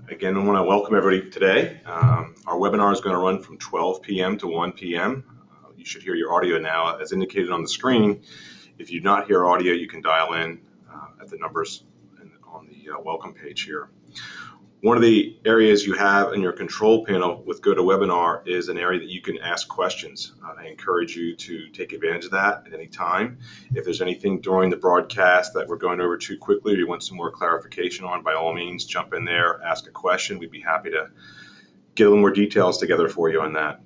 Again, I want to welcome everybody today. Our webinar is going to run from 12 p.m. to 1 p.m. You should hear your audio now as indicated on the screen. If you do not hear audio, you can dial in at the numbers on the welcome page here. One of the areas you have in your control panel with GoToWebinar is an area that you can ask questions. I encourage you to take advantage of that at any time. If there's anything during the broadcast that we're going over too quickly or you want some more clarification on, by all means, jump in there, ask a question. We'd be happy to get a little more details together for you on that.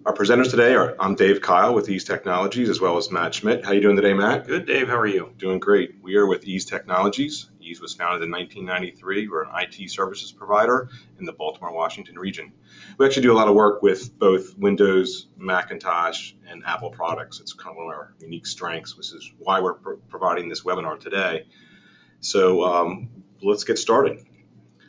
Our presenters today are, I'm Dave Kyle with Ease Technologies, as well as Matt Schmidt. How are you doing today, Matt? Good, Dave. How are you? Doing great. We are with Ease Technologies. Ease was founded in 1993. We're an IT services provider in the Baltimore, Washington region. We actually do a lot of work with both Windows, Macintosh, and Apple products. It's kind of one of our unique strengths, which is why we're providing this webinar today. So let's get started.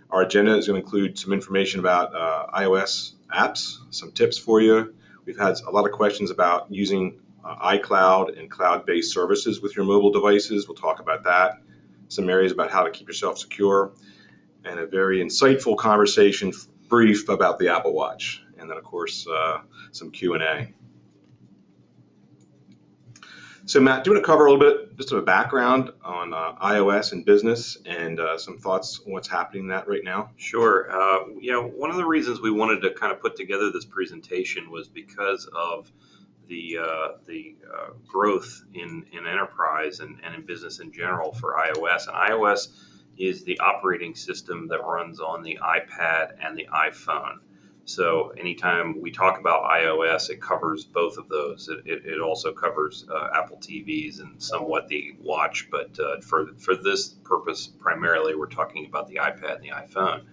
Our agenda is going to include some information about iOS apps, some tips for you. We've had a lot of questions about using iCloud and cloud-based services with your mobile devices. We'll talk about that. Some areas about how to keep yourself secure, and a very insightful conversation brief about the Apple Watch. And then, of course, some Q&A. So, Matt, do you want to cover a little bit just of a background on iOS and business and some thoughts on what's happening in that right now? Sure. One of the reasons we wanted to kind of put together this presentation was because of the growth in enterprise and in business in general for iOS. And iOS is the operating system that runs on the iPad and the iPhone. So anytime we talk about iOS, it covers both of those. It also covers Apple TVs and somewhat the watch, but for this purpose, primarily, we're talking about the iPad and the iPhone.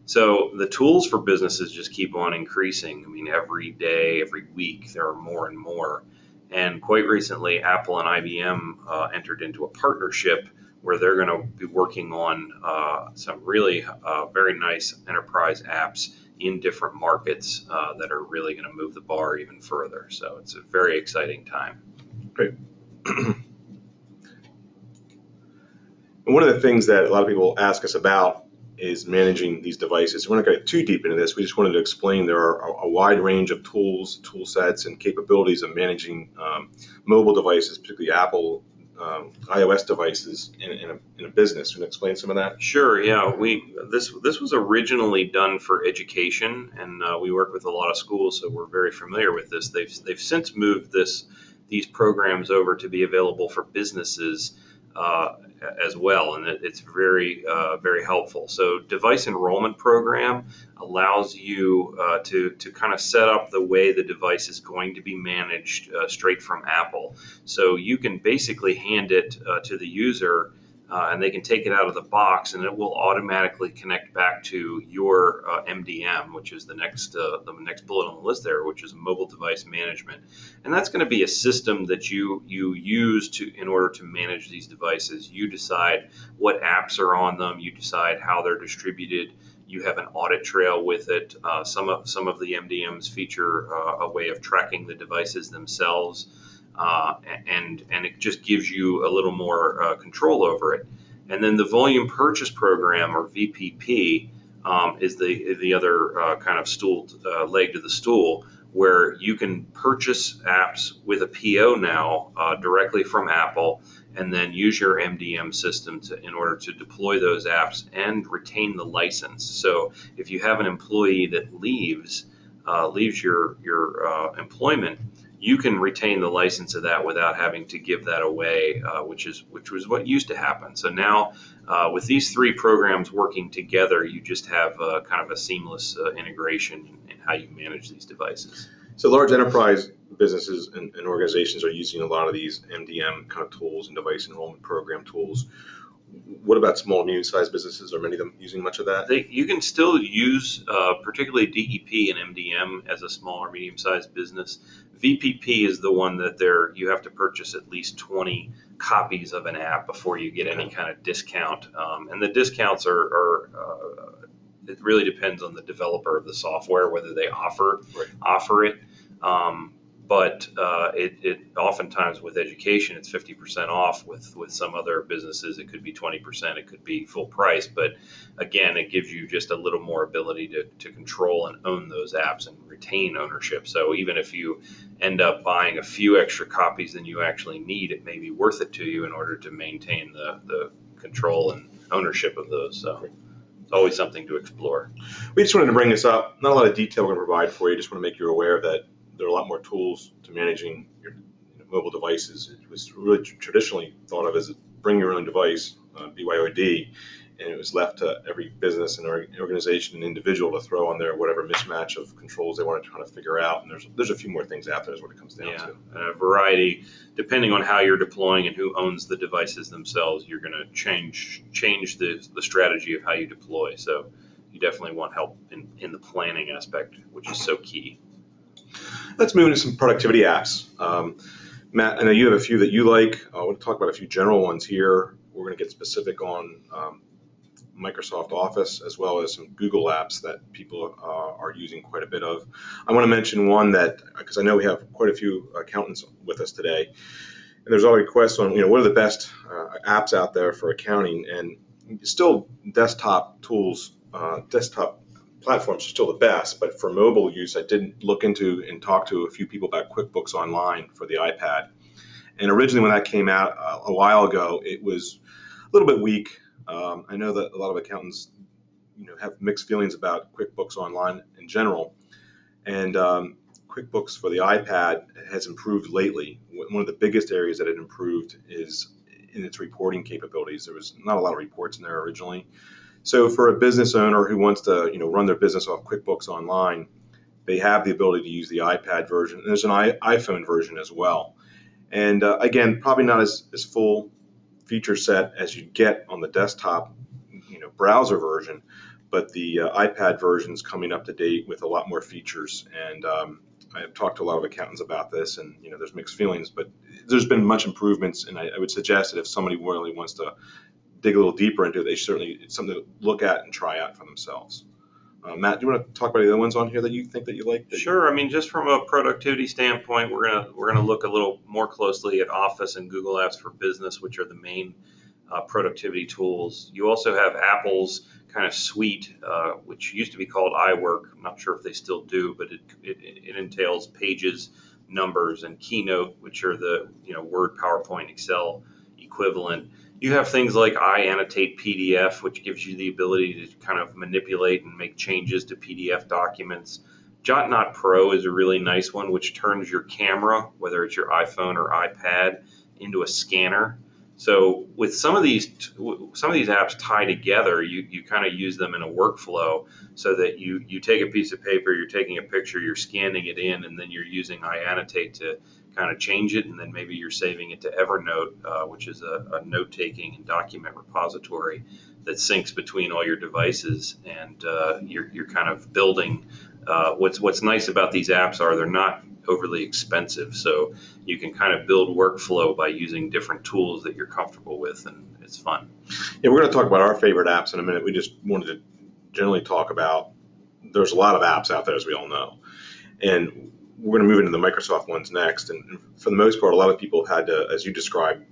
So the tools for businesses just keep on increasing. I mean, every day, every week, there are more and more. And quite recently, Apple and IBM entered into a partnership where they're going to be working on some really very nice enterprise apps in different markets that are really going to move the bar even further. So it's a very exciting time. Great. And one of the things that a lot of people ask us about is managing these devices. We're not going to get too deep into this. We just wanted to explain there are a wide range of tools, tool sets, and capabilities of managing mobile devices, particularly Apple iOS devices in a business. Can you explain some of that? Sure. Yeah. This was originally done for education, and we work with a lot of schools, so we're very familiar with this. They've since moved these programs over to be available for businesses as well, and it's very very helpful. So device enrollment program allows you to kind of set up the way the device is going to be managed straight from Apple. So you can basically hand it to the user and they can take it out of the box, and it will automatically connect back to your MDM, which is the next bullet on the list there, which is mobile device management. And that's going to be a system that you use in order to manage these devices. You decide what apps are on them. You decide how they're distributed. You have an audit trail with it. Some of the MDMs feature a way of tracking the devices themselves. And it just gives you a little more control over it. And then the volume purchase program, or VPP, is the other kind of leg to the stool, where you can purchase apps with a PO now directly from Apple, and then use your MDM system in order to deploy those apps and retain the license. So if you have an employee that leaves your employment, you can retain the license of that without having to give that away, which was what used to happen. So now, with these three programs working together, you just have kind of a seamless integration in how you manage these devices. So large enterprise businesses and organizations are using a lot of these MDM kind of tools and device enrollment program tools. What about small, medium-sized businesses? Are many of them using much of that? You can still use particularly DEP and MDM as a small or medium-sized business. VPP is the one that you have to purchase at least 20 copies of an app before you get any kind of discount. And the discounts it really depends on the developer of the software, whether they offer it. but it oftentimes with education, it's 50% off. With some other businesses, it could be 20%, it could be full price. But again, it gives you just a little more ability to control and own those apps and retain ownership. So even if you end up buying a few extra copies than you actually need, it may be worth it to you in order to maintain the control and ownership of those. So it's always something to explore. We just wanted to bring this up. Not a lot of detail we're going to provide for you. Just want to make you aware that there are a lot more tools to managing your mobile devices. It was really traditionally thought of as a bring your own device, BYOD, and it was left to every business and organization and individual to throw on there whatever mismatch of controls they want to try to figure out. And there's a few more things out there is what it comes down to. A variety, depending on how you're deploying and who owns the devices themselves, you're going to change the strategy of how you deploy. So you definitely want help in the planning aspect, which is so key. Let's move into some productivity apps. Matt, I know you have a few that you like. I want to talk about a few general ones here. We're going to get specific on Microsoft Office as well as some Google apps that people are using quite a bit of. I want to mention one that, because I know we have quite a few accountants with us today, and there's always requests on, what are the best apps out there for accounting, and still desktop tools, desktop platforms are still the best, but for mobile use, I did look into and talk to a few people about QuickBooks Online for the iPad. And originally when that came out a while ago, it was a little bit weak. I know that a lot of accountants, have mixed feelings about QuickBooks Online in general, and QuickBooks for the iPad has improved lately. One of the biggest areas that it improved is in its reporting capabilities. There was not a lot of reports in there originally. So for a business owner who wants to, run their business off QuickBooks Online, they have the ability to use the iPad version. And there's an iPhone version as well. And again, probably not as full feature set as you get on the desktop, browser version, but the iPad version is coming up to date with a lot more features. And I've talked to a lot of accountants about this, and there's mixed feelings, but there's been much improvements. And I would suggest that if somebody really wants to dig a little deeper into it, it's something to look at and try out for themselves. Matt, do you want to talk about the other ones on here that you think that you like? Sure. I mean, just from a productivity standpoint, we're gonna look a little more closely at Office and Google Apps for Business, which are the main productivity tools. You also have Apple's kind of suite, which used to be called iWork. I'm not sure if they still do, but it entails Pages, Numbers, and Keynote, which are the Word, PowerPoint, Excel equivalent. You have things like iAnnotate PDF, which gives you the ability to kind of manipulate and make changes to PDF documents. JotNot Pro is a really nice one, which turns your camera, whether it's your iPhone or iPad, into a scanner. So with some of these apps tie together, you kind of use them in a workflow so that you take a piece of paper, you're taking a picture, you're scanning it in, and then you're using iAnnotate to kind of change it, and then maybe you're saving it to Evernote, which is a note-taking and document repository that syncs between all your devices, and you're kind of building. What's nice about these apps are they're not overly expensive, so you can kind of build workflow by using different tools that you're comfortable with, and it's fun. Yeah, we're going to talk about our favorite apps in a minute. We just wanted to generally talk about, there's a lot of apps out there, as we all know, and we're going to move into the Microsoft ones next. And for the most part, a lot of people have had to, as you described,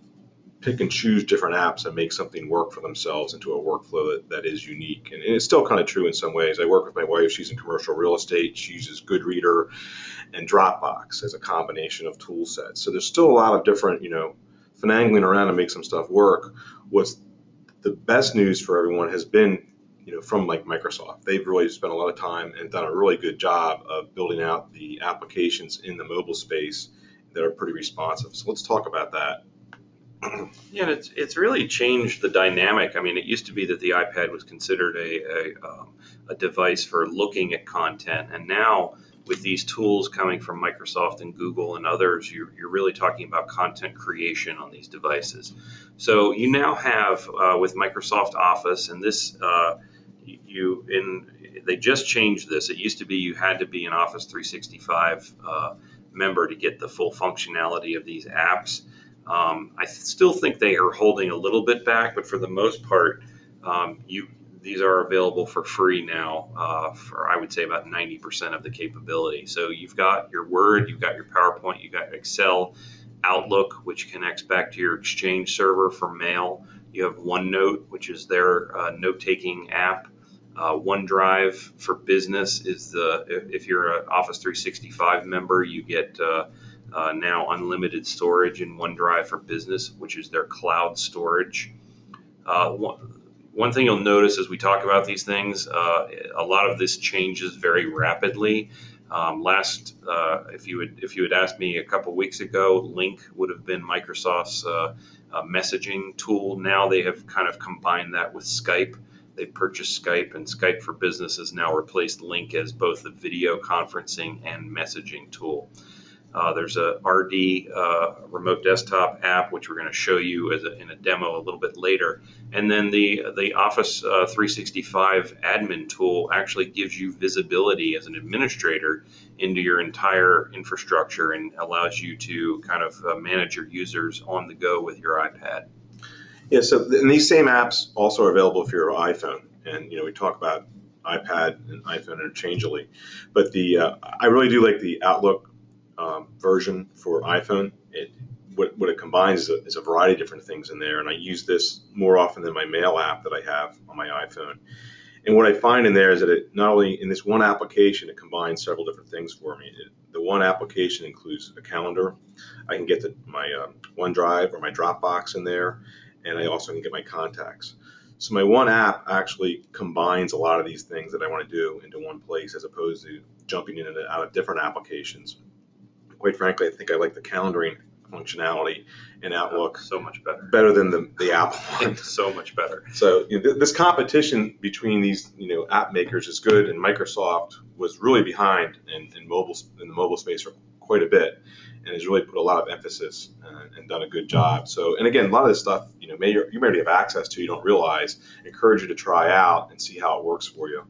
pick and choose different apps and make something work for themselves into a workflow that is unique. And it's still kind of true in some ways. I work with my wife. She's in commercial real estate. She uses Goodreader and Dropbox as a combination of tool sets. So there's still a lot of different, finagling around to make some stuff work. What's the best news for everyone has been, from like Microsoft. They've really spent a lot of time and done a really good job of building out the applications in the mobile space that are pretty responsive. So let's talk about that. Yeah, and it's really changed the dynamic. I mean, it used to be that the iPad was considered a device for looking at content, and now with these tools coming from Microsoft and Google and others, you're really talking about content creation on these devices. So you now have with Microsoft Office, and this they just changed this. It used to be you had to be an Office 365 member to get the full functionality of these apps. I still think they are holding a little bit back, but for the most part, these are available for free now for, I would say, about 90% of the capability. So you've got your Word, you've got your PowerPoint, you've got Excel, Outlook, which connects back to your Exchange server for mail. You have OneNote, which is their note-taking app. OneDrive for business is if you're an Office 365 member, you get now unlimited storage in OneDrive for business, which is their cloud storage. One thing you'll notice as we talk about these things, a lot of this changes very rapidly. If you had asked me a couple weeks ago, Link would have been Microsoft's messaging tool. Now they have kind of combined that with Skype. They purchased Skype, and Skype for Business has now replaced Link as both a video conferencing and messaging tool. There's a RD remote desktop app, which we're going to show you in a demo a little bit later. And then the Office 365 admin tool actually gives you visibility as an administrator into your entire infrastructure and allows you to kind of manage your users on the go with your iPad. Yeah, and these same apps also are available for your iPhone. And we talk about iPad and iPhone interchangeably, but I really do like the Outlook version for iPhone. What it combines is a variety of different things in there, and I use this more often than my mail app that I have on my iPhone. And what I find in there is that it not only in this one application, it combines several different things for me. The one application includes a calendar. I can get my OneDrive or my Dropbox in there, and I also can get my contacts. So my one app actually combines a lot of these things that I want to do into one place, as opposed to jumping in and out of different applications. Quite frankly, I think I like the calendaring functionality in Outlook so much better than the Apple one. So much better. So this competition between these app makers is good, and Microsoft was really behind in the mobile space for quite a bit, and has really put a lot of emphasis and done a good job. So, and again, a lot of this stuff you may already have access to, you don't realize. I encourage you to try out and see how it works for you.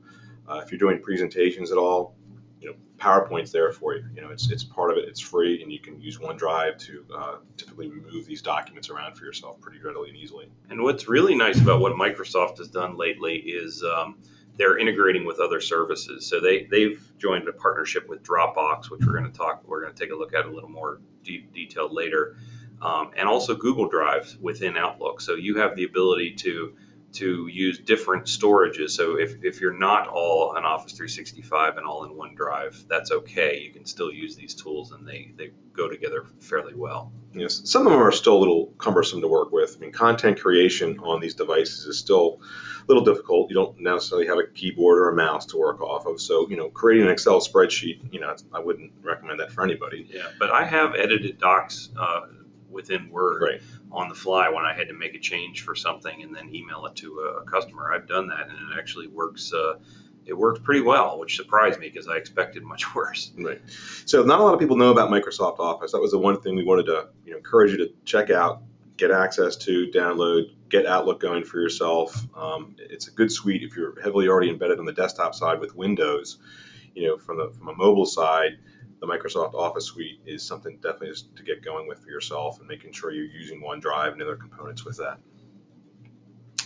If you're doing presentations at all, PowerPoint's there for you. It's part of it. It's free, and you can use OneDrive to typically move these documents around for yourself pretty readily and easily. And what's really nice about what Microsoft has done lately is they're integrating with other services. So they've joined a partnership with Dropbox, which we're going to take a look at a little more detailed later, and also Google Drive within Outlook. So you have the ability to use different storages. So if you're not all an Office 365 and all in OneDrive, that's okay. You can still use these tools, and they go together fairly well. Yes, some of them are still a little cumbersome to work with. I mean, content creation on these devices is still a little difficult. You don't necessarily have a keyboard or a mouse to work off of. So, creating an Excel spreadsheet, I wouldn't recommend that for anybody. Yeah, but I have edited docs within Word on the fly when I had to make a change for something and then email it to a customer. I've done that, and it actually works. It works pretty well, which surprised me because I expected much worse. Right. So not a lot of people know about Microsoft Office. That was the one thing we wanted to encourage you to check out, get access to, download, get Outlook going for yourself. It's a good suite if you're heavily already embedded on the desktop side with Windows. From a mobile side, the Microsoft Office suite is something definitely to get going with for yourself, and making sure you're using OneDrive and other components with that.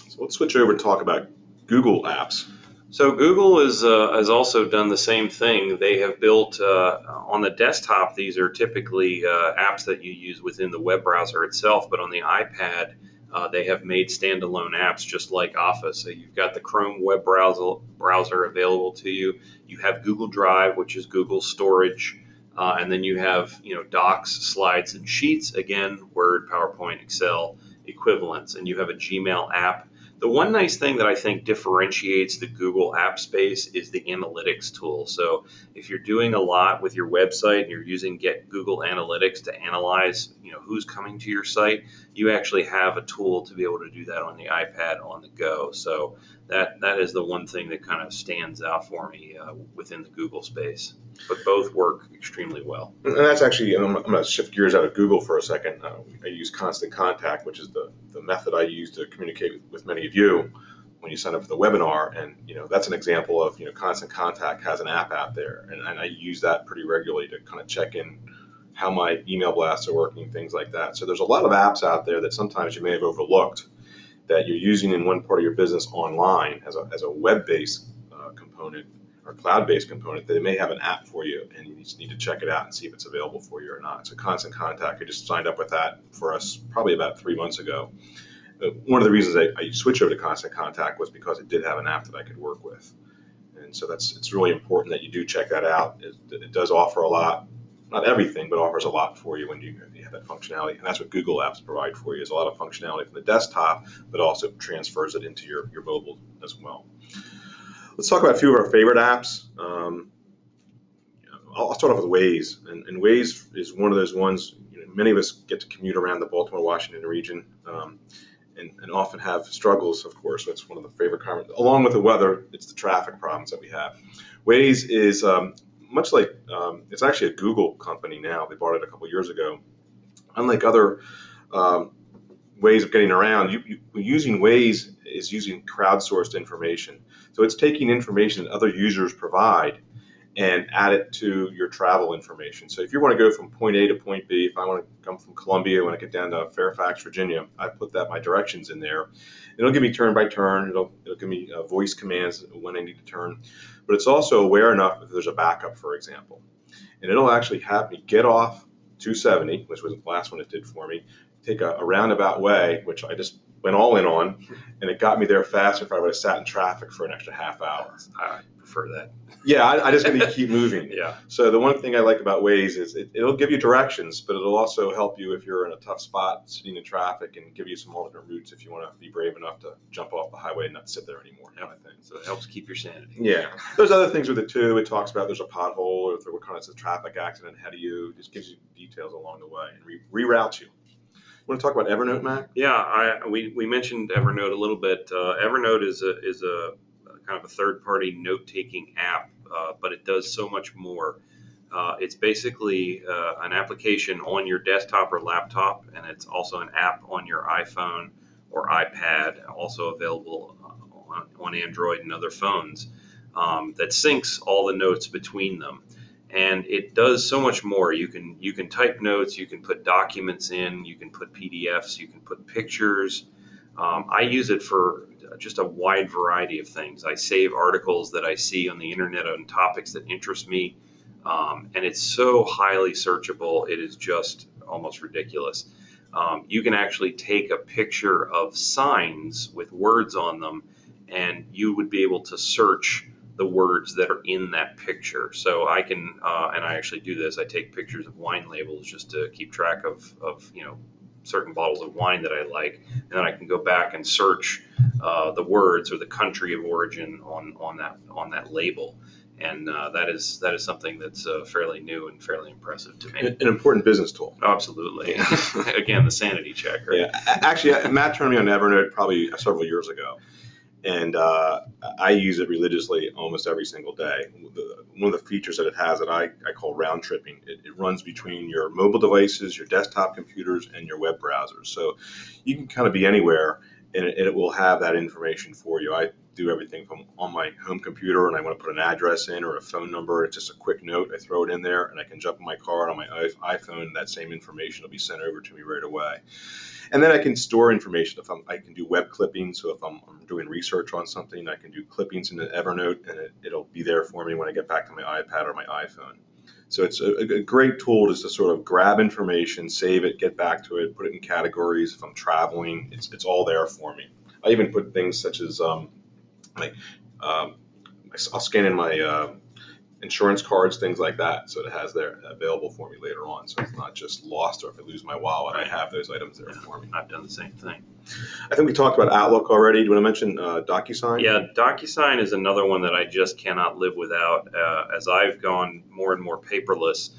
So let's switch over to talk about Google apps. So Google has also done the same thing. They have built on the desktop. These are typically apps that you use within the web browser itself, but on the iPad, they have made standalone apps just like Office. So you've got the Chrome web browser available to you. You have Google Drive, which is Google storage, and then you have Docs, Slides, and Sheets. Again, Word, PowerPoint, Excel equivalents, and you have a Gmail app. The one nice thing that I think differentiates the Google app space is the analytics tool. So if you're doing a lot with your website and you're using Google Analytics to analyze, who's coming to your site, you actually have a tool to be able to do that on the iPad on the go. So that is the one thing that kind of stands out for me within the Google space. But both work extremely well. And that's actually, I'm going to shift gears out of Google for a second. I use Constant Contact, which is the method I use to communicate with many of you when you sign up for the webinar. And, that's an example of, Constant Contact has an app out there. And I use that pretty regularly to kind of check in how my email blasts are working, things like that. So there's a lot of apps out there that sometimes you may have overlooked that you're using in one part of your business online as a web-based component or cloud-based component, that it may have an app for you, and you just need to check it out and see if it's available for you or not. So Constant Contact, I just signed up with that for us probably about 3 months ago. One of the reasons I switched over to Constant Contact was because it did have an app that I could work with. And so it's really important that you do check that out. It does offer a lot, not everything, but offers a lot for you when you have that functionality. And that's what Google Apps provide for you, is a lot of functionality from the desktop, but also transfers it into your mobile as well. Let's talk about a few of our favorite apps. I'll start off with Waze. And Waze is one of those ones, many of us get to commute around the Baltimore, Washington region. And often have struggles, of course. That's one of the favorite comments. Along with the weather, it's the traffic problems that we have. Waze is much like, it's actually a Google company now. They bought it a couple years ago. Unlike other ways of getting around, using Waze is using crowdsourced information. So it's taking information that other users provide and add it to your travel information. So if you want to go from point A to point B, if I want to come from Columbia, when I get down to Fairfax, Virginia, I put my directions in there. It'll give me turn by turn. It'll give me voice commands when I need to turn. But it's also aware enough if there's a backup, for example. And it'll actually have me get off 270, which was the last one it did for me, take a roundabout way, which I just went all in on, and it got me there faster if I would have sat in traffic for an extra half hour. I prefer that. Yeah, I just need to keep moving. Yeah. So the one thing I like about Waze is it'll give you directions, but it'll also help you if you're in a tough spot sitting in traffic, and give you some alternate routes if you want to be brave enough to jump off the highway and not sit there anymore. Kind of thing. So it helps keep your sanity. Yeah. There's other things with it too. It talks about there's a pothole, or if there were kind of a traffic accident ahead of you. It just gives you details along the way and reroutes you. You want to talk about Evernote, Mac? Yeah, we mentioned Evernote a little bit. Evernote is a kind of a third-party note-taking app, but it does so much more. It's basically an application on your desktop or laptop, and it's also an app on your iPhone or iPad, also available on Android and other phones, that syncs all the notes between them. And it does so much more. You can type notes, you can put documents in, you can put PDFs, you can put pictures. I use it for just a wide variety of things. I save articles that I see on the internet on topics that interest me, and it's so highly searchable, it is just almost ridiculous. You can actually take a picture of signs with words on them, and you would be able to search the words that are in that picture. So I can, and I actually do this, I take pictures of wine labels just to keep track of certain bottles of wine that I like, and then I can go back and search the words or the country of origin on that label. And that is something that's fairly new and fairly impressive to me. An important business tool. Absolutely. Again, the sanity check, right? Yeah. Actually, Matt turned me on Evernote probably several years ago. And I use it religiously almost every single day. One of the features that it has that I call round tripping, it runs between your mobile devices, your desktop computers, and your web browsers. So you can kind of be anywhere, and it will have that information for you. I do everything from on my home computer, and I want to put an address in or a phone number. It's just a quick note. I throw it in there, and I can jump in my car, and on my iPhone, and that same information will be sent over to me right away. And then I can store information. I can do web clippings. So if I'm doing research on something, I can do clippings into Evernote, and it'll be there for me when I get back to my iPad or my iPhone. So it's a great tool just to sort of grab information, save it, get back to it, put it in categories. If I'm traveling, it's all there for me. I even put things such as I'll scan in my insurance cards, things like that, so it has there available for me later on. So it's not just lost, or if I lose my wallet, I have those items there for me. I've done the same thing. I think we talked about Outlook already. Do you want to mention DocuSign? Yeah, DocuSign is another one that I just cannot live without. As I've gone more and more paperless,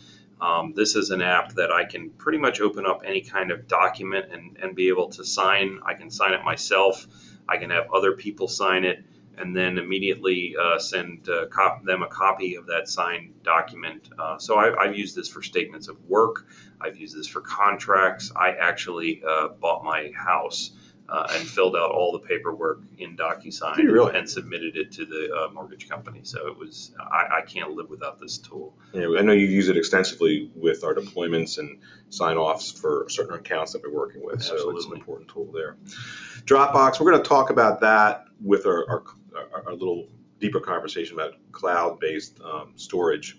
this is an app that I can pretty much open up any kind of document and be able to sign. I can sign it myself. I can have other people sign it, and then immediately send them a copy of that signed document. So I've used this for statements of work. I've used this for contracts. I actually bought my house and filled out all the paperwork in DocuSign Really? and submitted it to the mortgage company. So it was, I can't live without this tool. Yeah, I know you use it extensively with our deployments and sign-offs for certain accounts that we're working with, so it's an Absolutely. important tool there. Dropbox, we're going to talk about that with our little deeper conversation about cloud-based storage.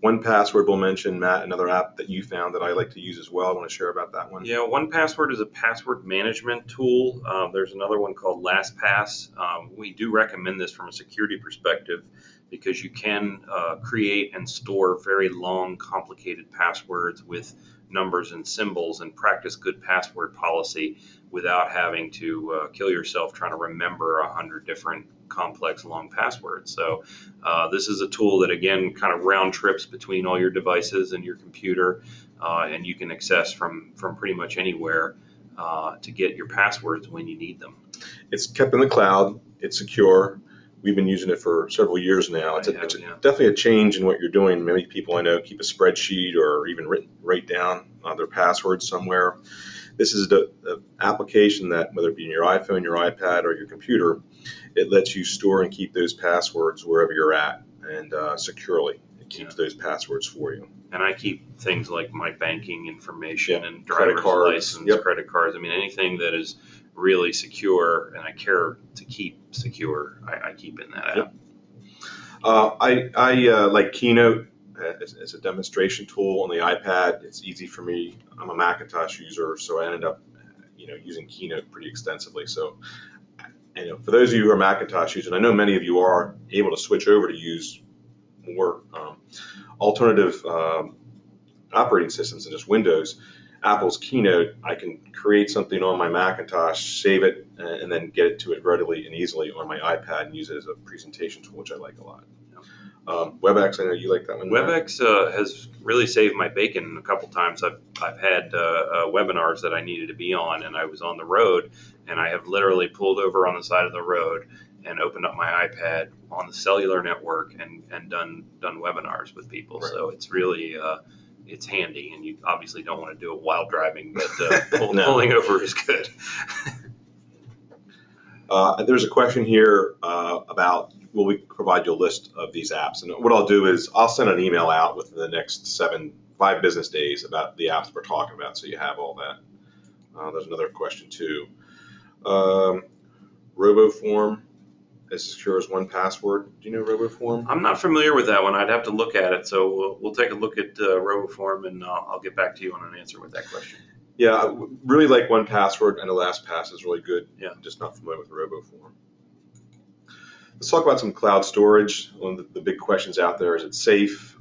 1Password we'll mention, Matt, another app that you found that I like to use as well. I want to share about that one. Yeah, 1Password is a password management tool. There's another one called LastPass. We do recommend this from a security perspective because you can create and store very long, complicated passwords with numbers and symbols and practice good password policy without having to kill yourself trying to remember 100 different complex long passwords. So this is a tool that, again, kind of round trips between all your devices and your computer, and you can access from pretty much anywhere to get your passwords when you need them. It's kept in the cloud. It's secure. We've been using it for several years now. It's definitely a change in what you're doing. Many people I know keep a spreadsheet or even write down their passwords somewhere. This is the application that, whether it be in your iPhone, your iPad, or your computer, it lets you store and keep those passwords wherever you're at, and securely. It keeps those passwords for you. And I keep things like my banking information and Credit driver's cards. license, credit cards. I mean, anything that is really secure and I care to keep secure, I keep in that app. I like Keynote as a demonstration tool on the iPad. It's easy for me. I'm a Macintosh user, so I ended up using Keynote pretty extensively. So for those of you who are Macintosh users, I know many of you are able to switch over to use more alternative operating systems than just Windows. Apple's Keynote, I can create something on my Macintosh, save it, and then get it to it readily and easily on my iPad and use it as a presentation tool, which I like a lot. WebEx, I know you like that one. WebEx has really saved my bacon a couple times. I've had webinars that I needed to be on, and I was on the road, and I have literally pulled over on the side of the road and opened up my iPad on the cellular network and done webinars with people. Right. So it's really it's handy, and you obviously don't want to do it while driving, but pulling over is good. There's a question here about, will we provide you a list of these apps? And what I'll do is I'll send an email out within the next 5 business days about the apps we're talking about, so you have all that. There's another question too. RoboForm, as secure as 1Password. Do you know RoboForm? I'm not familiar with that one. I'd have to look at it. So we'll take a look at RoboForm, and I'll get back to you on an answer with that question. Yeah, I really like 1Password, and the LastPass is really good. Yeah. I'm just not familiar with RoboForm. Let's talk about some cloud storage. One of the big questions out there, is it safe?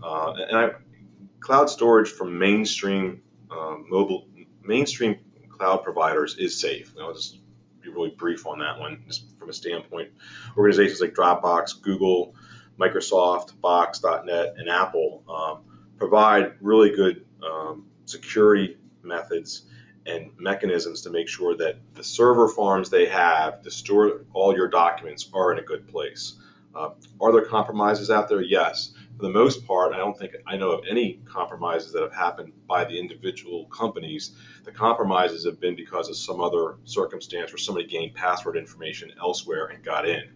Cloud storage from mainstream cloud providers is safe. I'll just be really brief on that one, just from a standpoint. Organizations like Dropbox, Google, Microsoft, Box.net, and Apple provide really good security methods and mechanisms to make sure that the server farms they have to store all your documents are in a good place. Are there compromises out there? Yes. For the most part, I don't think I know of any compromises that have happened by the individual companies. The compromises have been because of some other circumstance where somebody gained password information elsewhere and got in.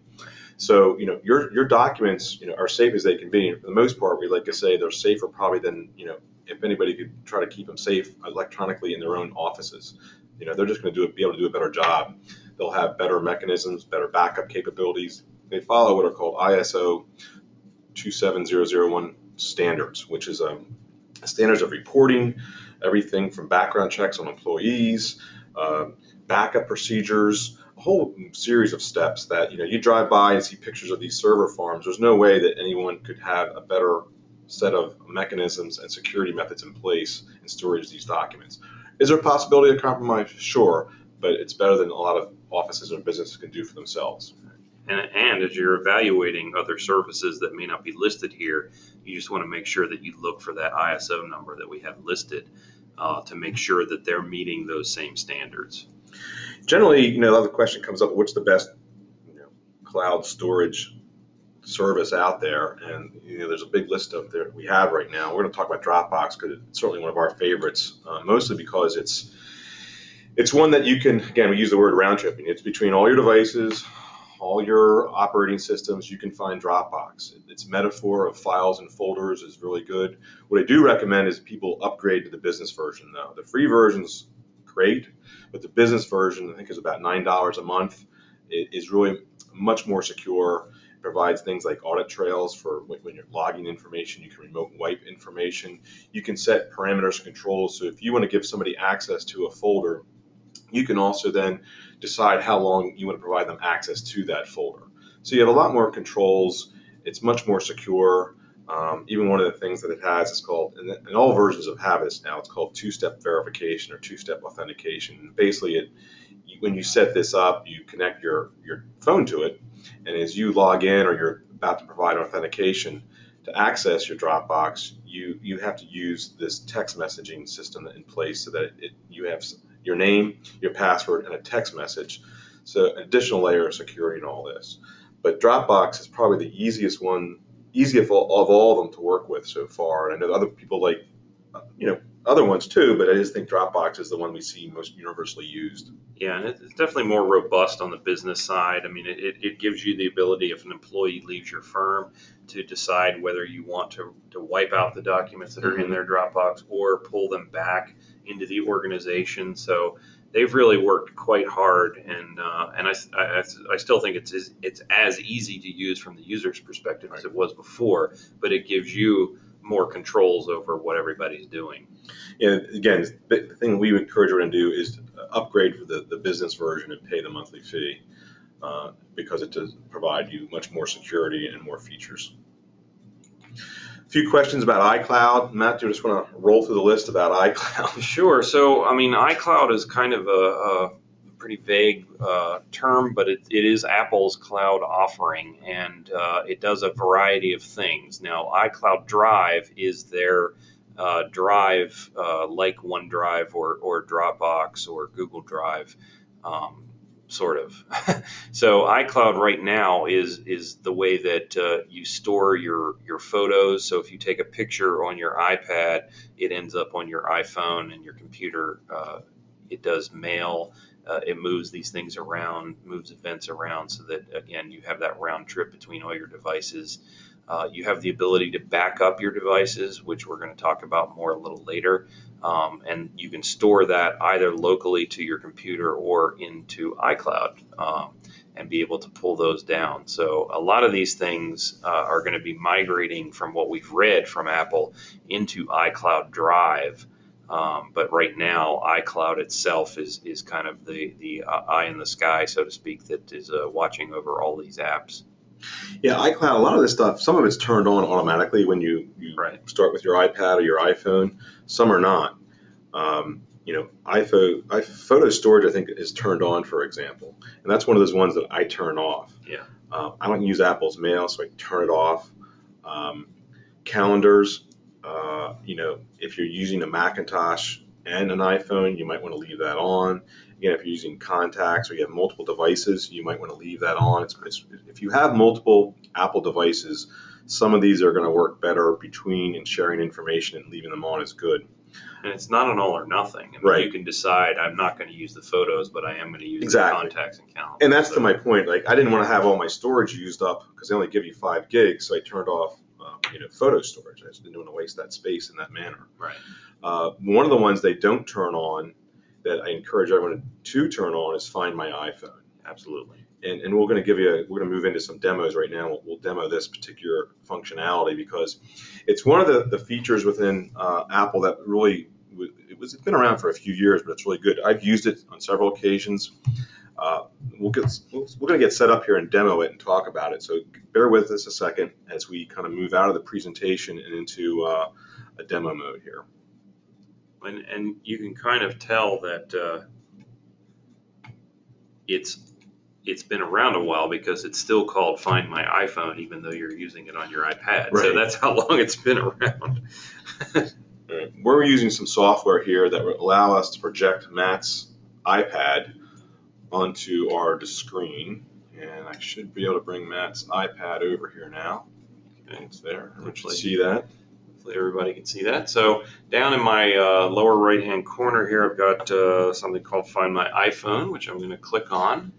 So, your documents, are safe as they can be. And for the most part, we like to say they're safer probably than, if anybody could try to keep them safe electronically in their own offices. They're just going to be able to do a better job. They'll have better mechanisms, better backup capabilities. They follow what are called ISO 27001 standards, which is standards of reporting, everything from background checks on employees, backup procedures, a whole series of steps that, you drive by and see pictures of these server farms. There's no way that anyone could have a better set of mechanisms and security methods in place in storage of these documents. Is there a possibility of compromise? Sure, but it's better than a lot of offices or businesses can do for themselves. And as you're evaluating other services that may not be listed here, you just want to make sure that you look for that ISO number that we have listed to make sure that they're meeting those same standards. Generally, the question comes up, what's the best cloud storage service out there? And there's a big list of there we have right now. We're going to talk about Dropbox because it's certainly one of our favorites, mostly because It's one that you can, again, we use the word round tripping. It's between all your devices, all your operating systems. You can find Dropbox. Its metaphor of files and folders is really good. What I do recommend is people upgrade to the business version, though. The free version's great, but the business version, I think, is about $9 a month. It is really much more secure. It provides things like audit trails for when you're logging information. You can remote wipe information. You can set parameters and controls. So if you want to give somebody access to a folder, you can also then decide how long you want to provide them access to that folder. So you have a lot more controls. It's much more secure. Even one of the things that it has is called, and all versions of have this now, it's called two-step verification or two-step authentication. Basically, when you set this up, you connect your phone to it, and as you log in or you're about to provide authentication to access your Dropbox, you have to use this text messaging system in place so that you have your name, your password, and a text message. So an additional layer of security in all this. But Dropbox is probably the easiest of all of them to work with so far. And I know other people like, other ones too, but I just think Dropbox is the one we see most universally used. Yeah, and it's definitely more robust on the business side. I mean, it gives you the ability, if an employee leaves your firm, to decide whether you want to wipe out the documents that are in their Dropbox or pull them back into the organization. So they've really worked quite hard, and I still think it's as easy to use from the user's perspective as it was before, but it gives you more controls over what everybody's doing. And again, the thing we would encourage everyone to do is upgrade for the business version and pay the monthly fee because it does provide you much more security and more features. A few questions about iCloud. Matt, do you just want to roll through the list about iCloud? Sure. So, I mean, iCloud is kind of a pretty vague term, but it is Apple's cloud offering, and it does a variety of things. Now, iCloud Drive is their drive like OneDrive or Dropbox or Google Drive, sort of. So iCloud right now is the way that you store your photos. So if you take a picture on your iPad, it ends up on your iPhone and your computer. It does mail. It moves these things around, moves events around, so that, again, you have that round trip between all your devices. You have the ability to back up your devices, which we're going to talk about more a little later. And you can store that either locally to your computer or into iCloud and be able to pull those down. So a lot of these things are going to be migrating from what we've read from Apple into iCloud Drive. But right now, iCloud itself is kind of the eye in the sky, so to speak, that is watching over all these apps. Yeah, iCloud, a lot of this stuff, some of it's turned on automatically when you start with your iPad or your iPhone. Some are not. Photo storage, I think, is turned on, for example. And that's one of those ones that I turn off. Yeah. I don't use Apple's Mail, so I turn it off. Calendars, if you're using a Macintosh and an iPhone, you might want to leave that on. Again, if you're using contacts or you have multiple devices, you might want to leave that on. If you have multiple Apple devices, some of these are going to work better between and sharing information, and leaving them on is good. And it's not an all or nothing. I mean, Right. You can decide, I'm not going to use the photos, but I am going to use Exactly. the contacts and calendars. And that's to my point. Like, I didn't want to have all my storage used up because they only give you 5 gigs, so I turned off photo storage. I just didn't want to waste that space in that manner. Right. One of the ones they don't turn on that I encourage everyone to turn on is Find My iPhone. Absolutely. And we're going to move into some demos right now. We'll demo this particular functionality because it's one of the features within Apple that really it's been around for a few years, but it's really good. I've used it on several occasions. We're going to get set up here and demo it and talk about it. So bear with us a second as we kind of move out of the presentation and into a demo mode here. And you can kind of tell that it's been around a while because it's still called Find My iPhone, even though you're using it on your iPad. Right. So that's how long it's been around. We're using some software here that will allow us to project Matt's iPad onto our screen, and I should be able to bring Matt's iPad over here now. Okay, it's there. I want you to see that. Hopefully everybody can see that. So down in my lower right-hand corner here, I've got something called Find My iPhone, which I'm going to click on.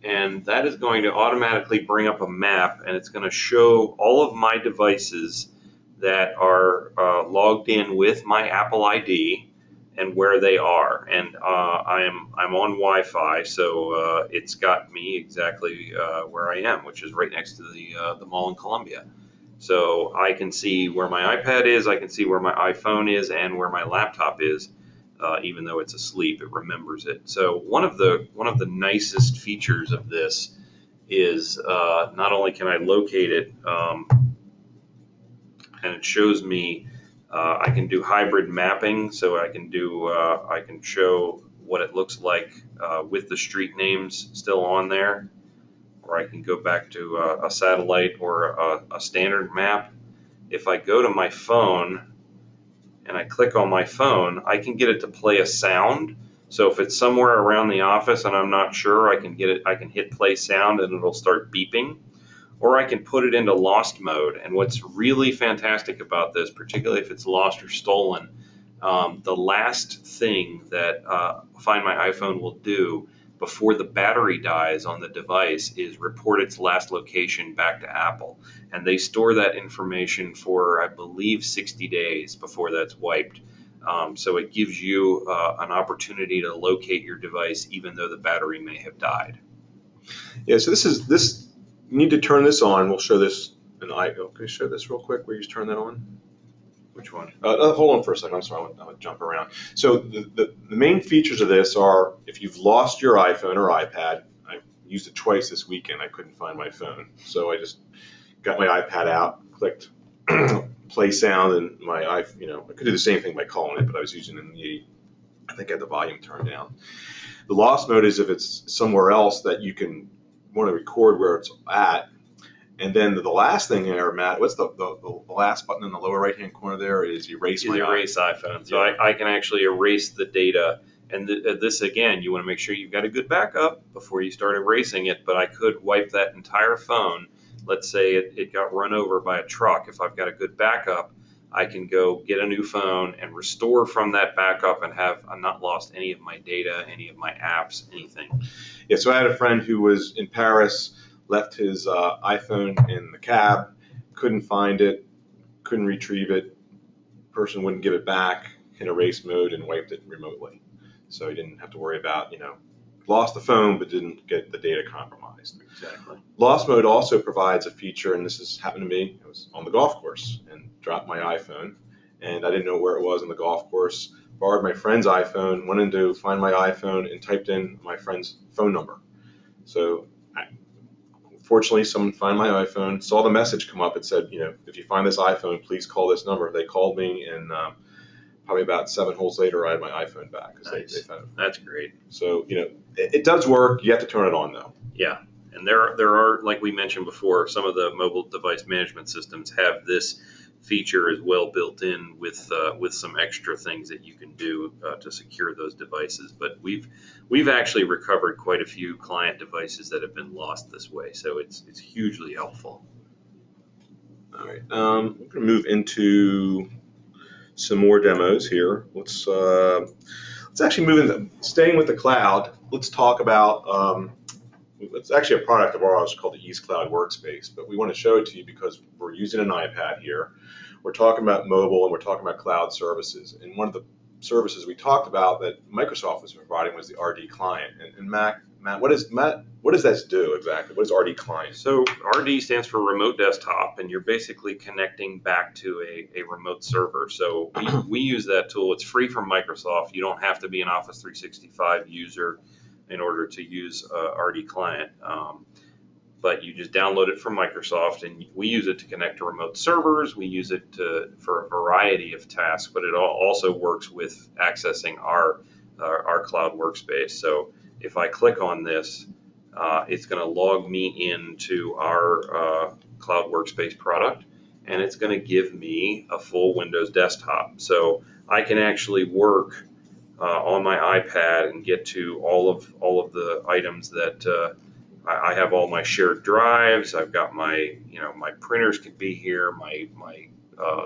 And that is going to automatically bring up a map, and it's going to show all of my devices that are logged in with my Apple ID and where they are. And I'm on Wi-Fi, so it's got me exactly where I am, which is right next to the mall in Columbia. So I can see where my iPad is, I can see where my iPhone is, and where my laptop is. Even though it's asleep, it remembers it. So one of the nicest features of this is not only can I locate it, and it shows me I can do hybrid mapping, so I can show what it looks like with the street names still on there, or I can go back to a satellite or a standard map. If I go to my phone and I click on my phone, I can get it to play a sound. So if it's somewhere around the office and I'm not sure, I can hit play sound and it'll start beeping. Or I can put it into lost mode. And what's really fantastic about this, particularly if it's lost or stolen, the last thing that Find My iPhone will do before the battery dies on the device is report its last location back to Apple. And they store that information for, I believe, 60 days before that's wiped. So it gives you an opportunity to locate your device even though the battery may have died. Yeah, so this. You need to turn this on. We'll show this. Can you show this real quick? Where you just turn that on? Which one? Hold on for a second. I'm sorry. I'm going to jump around. So the main features of this are if you've lost your iPhone or iPad. I used it twice this weekend. I couldn't find my phone, so I just got my iPad out, clicked play sound, and I could do the same thing by calling it, but I was using I think I had the volume turned down. The lost mode is if it's somewhere else that you can want to record where it's at. And then the last thing there, Matt, what's the last button in the lower right-hand corner there is erase my erase iPhone. So yeah. I can actually erase the data. And this, again, you want to make sure you've got a good backup before you start erasing it. But I could wipe that entire phone. Let's say it got run over by a truck. If I've got a good backup, I can go get a new phone and restore from that backup and have not lost any of my data, any of my apps, anything. Yeah, so I had a friend who was in Paris, left his iPhone in the cab, couldn't find it, couldn't retrieve it, person wouldn't give it back, hit erase mode and wiped it remotely. So he didn't have to worry about, lost the phone but didn't get the data compromised. Exactly. Lost mode also provides a feature, and this has happened to me. I was on the golf course and dropped my iPhone, and I didn't know where it was on the golf course. Borrowed my friend's iPhone, went in to find my iPhone, and typed in my friend's phone number. So fortunately, someone found my iPhone, saw the message come up. It said, if you find this iPhone, please call this number. They called me, and probably about 7 holes later, I had my iPhone back. Nice. They found it. That's great. So, it does work. You have to turn it on, though. Yeah. And there are, like we mentioned before, some of the mobile device management systems have this feature as well built in with some extra things that you can do to secure those devices. But we've actually recovered quite a few client devices that have been lost this way, so it's hugely helpful. All right, we're going to move into some more demos here. Let's actually move into staying with the cloud. Let's talk about. It's actually a product of ours called the East Cloud Workspace, but we want to show it to you because we're using an iPad here. We're talking about mobile and we're talking about cloud services. And one of the services we talked about that Microsoft was providing was the RD client. And Matt, what does that do exactly? What is RD client? So RD stands for remote desktop, and you're basically connecting back to a remote server. So we use that tool. It's free from Microsoft. You don't have to be an Office 365 user in order to use RD client, but you just download it from Microsoft, and we use it to connect to remote servers. We use it for a variety of tasks, but it also works with accessing our cloud workspace. So if I click on this, it's going to log me into our cloud workspace product, and it's going to give me a full Windows desktop. So I can actually work on my iPad and get to all of the items that I have. All my shared drives. I've got my my printers could be here. My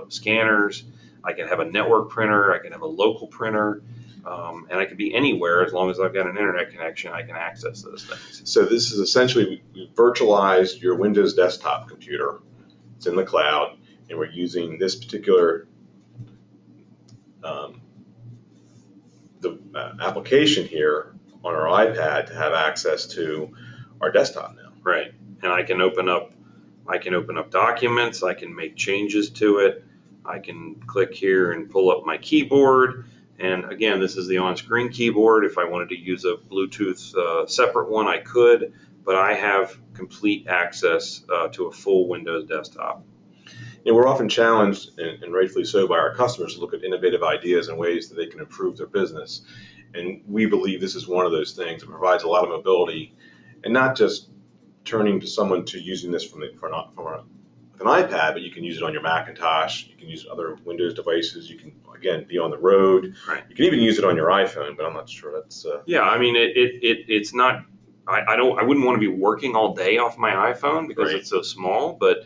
scanners. I can have a network printer. I can have a local printer. And I can be anywhere as long as I've got an internet connection. I can access those things. So this is essentially, we virtualized your Windows desktop computer. It's in the cloud, and we're using this particular application here on our iPad to have access to our desktop now. Right. And I can open up documents. I can make changes to it. I can click here and pull up my keyboard. And again, this is the on-screen keyboard. If I wanted to use a Bluetooth separate one, I could, but I have complete access to a full Windows desktop. We're often challenged, and rightfully so, by our customers to look at innovative ideas and ways that they can improve their business. And we believe this is one of those things that provides a lot of mobility, and not just turning to someone to using this from an iPad, but you can use it on your Macintosh. You can use other Windows devices. You can, again, be on the road. Right. You can even use it on your iPhone, but I'm not sure that's. Yeah, I mean, it's not. I wouldn't want to be working all day off my iPhone because Right. it's so small. But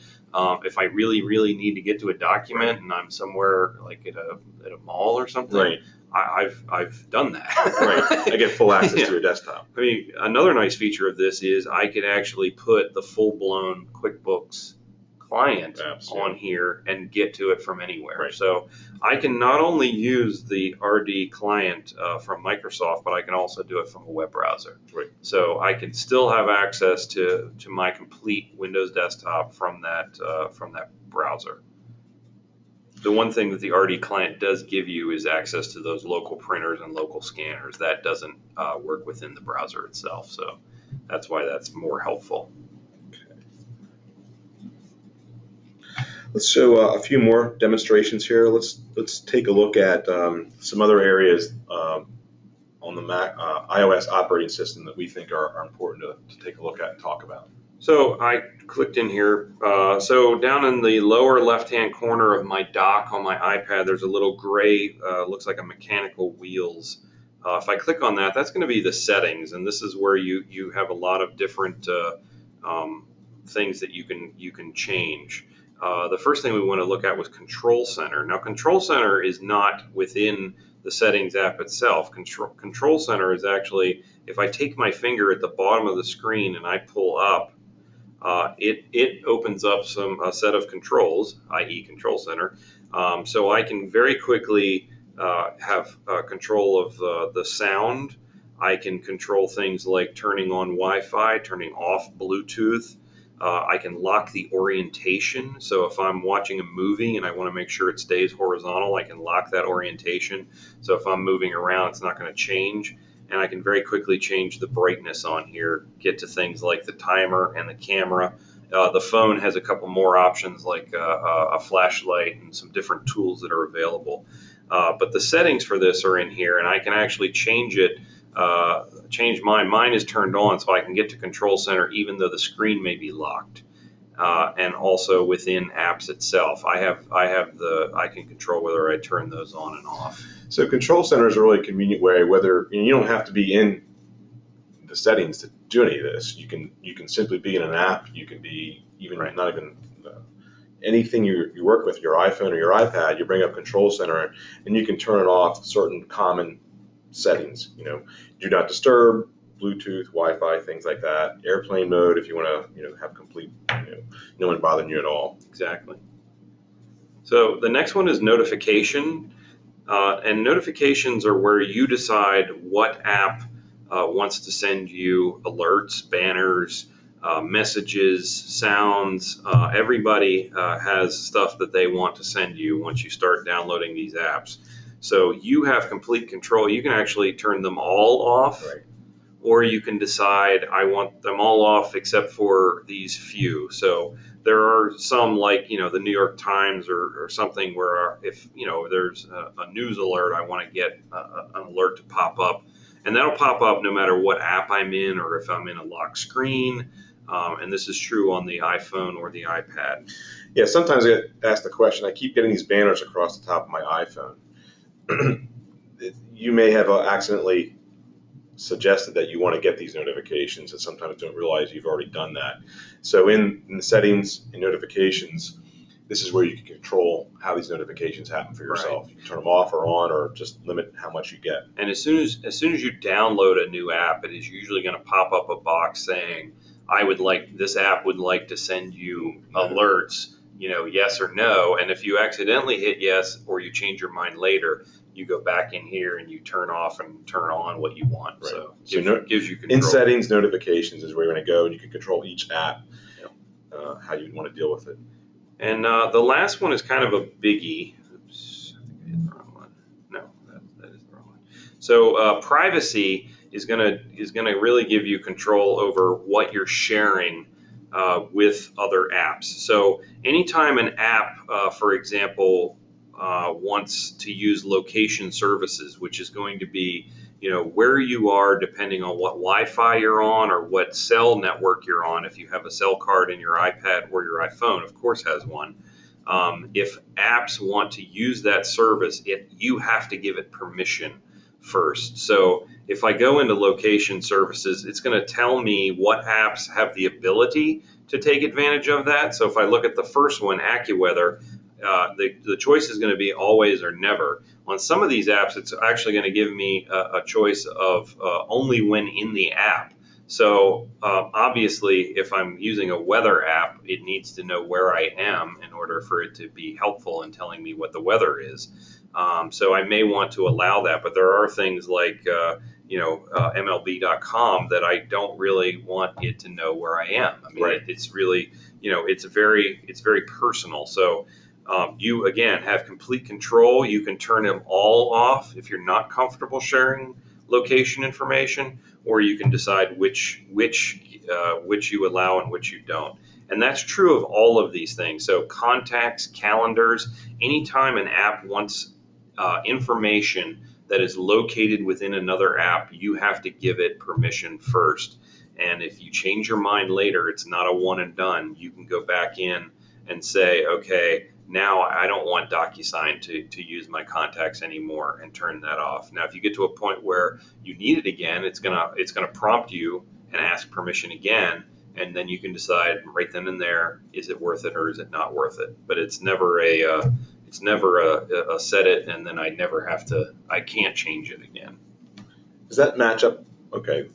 if I really need to get to a document and I'm somewhere like at a mall or something, Right. I've done that. Right. I get full access to your desktop. I mean, another nice feature of this is I could actually put the full-blown QuickBooks client Apps, on here and get to it from anywhere. Right. So I can not only use the RD client from Microsoft, but I can also do it from a web browser. Right. So I can still have access to my complete Windows desktop from that browser. The one thing that the RD client does give you is access to those local printers and local scanners. That doesn't work within the browser itself, so that's why that's more helpful. Let's show a few more demonstrations here. Let's take a look at some other areas on the Mac iOS operating system that we think are important to take a look at and talk about. So I clicked in here. So down in the lower left-hand corner of my dock on my iPad, there's a little gray, looks like a mechanical wheels. If I click on that, that's going to be the settings, and this is where you have a lot of different things that you can change. The first thing we want to look at was Control Center. Now, Control Center is not within the Settings app itself. Control Center is actually, if I take my finger at the bottom of the screen and I pull up, it opens up a set of controls, i.e. Control Center. So I can very quickly have control of the sound. I can control things like turning on Wi-Fi, turning off Bluetooth. I can lock the orientation. So if I'm watching a movie and I want to make sure it stays horizontal, I can lock that orientation. So if I'm moving around, it's not going to change. And I can very quickly change the brightness on here, get to things like the timer and the camera. The phone has a couple more options like a flashlight and some different tools that are available. But the settings for this are in here, and I can actually change it. Change mine. Mine is turned on, so I can get to Control Center even though the screen may be locked. And also within apps itself, I can control whether I turn those on and off. So Control Center is a really convenient way. Whether you don't have to be in the settings to do any of this. You can simply be in an app. You can be even not even anything you work with, your iPhone or your iPad. You bring up Control Center and you can turn it off certain common settings. Do not disturb, Bluetooth, Wi-Fi, things like that. Airplane mode if you want to have complete no one bothering you at all. Exactly. So the next one is notification. And notifications are where you decide what app wants to send you alerts, banners, messages, sounds. Everybody has stuff that they want to send you once you start downloading these apps. So you have complete control. You can actually turn them all off, or you can decide I want them all off except for these few. So there are some like, the New York Times or something where if, there's a news alert, I want to get an alert to pop up. And that'll pop up no matter what app I'm in or if I'm in a lock screen. And this is true on the iPhone or the iPad. Yeah, sometimes I get asked the question, I keep getting these banners across the top of my iPhone. You may have accidentally suggested that you want to get these notifications and sometimes don't realize you've already done that. So in the settings and notifications, this is where you can control how these notifications happen for Right. yourself. You can turn them off or on, or just limit how much you get. And as soon as you download a new app, it is usually going to pop up a box saying, this app would like to send you alerts, yes or no. And if you accidentally hit yes, or you change your mind later, you go back in here and you turn off and turn on what you want. Right. So gives you control. In settings, notifications is where you're going to go, and you can control each app, how you want to deal with it. And the last one is kind of a biggie. Oops, I think I hit the wrong one. No, that is the wrong one. So privacy is gonna really give you control over what you're sharing with other apps. So anytime an app, for example, wants to use location services, which is going to be where you are depending on what Wi-Fi you're on or what cell network you're on. If you have a cell card in your iPad or your iPhone, of course has one. If apps want to use that service, you have to give it permission first. So if I go into location services, it's going to tell me what apps have the ability to take advantage of that. So if I look at the first one, AccuWeather, the choice is going to be always or never. On some of these apps, it's actually going to give me a choice of only when in the app. So obviously, if I'm using a weather app, it needs to know where I am in order for it to be helpful in telling me what the weather is. So I may want to allow that, but there are things like MLB.com that I don't really want it to know where I am. I mean, Right. it's really, it's very personal. So you again have complete control. You can turn them all off if you're not comfortable sharing location information, or you can decide which you allow and which you don't. And that's true of all of these things. So contacts, calendars, anytime an app wants information that is located within another app, you have to give it permission first. And if you change your mind later, it's not a one and done. You can go back in and say, okay, now I don't want DocuSign to use my contacts anymore, and turn that off. Now, if you get to a point where you need it again, it's gonna prompt you and ask permission again, and then you can decide right then and there, is it worth it or is it not worth it? But it's never a set it and then I can't change it again. Does that match up? Okay,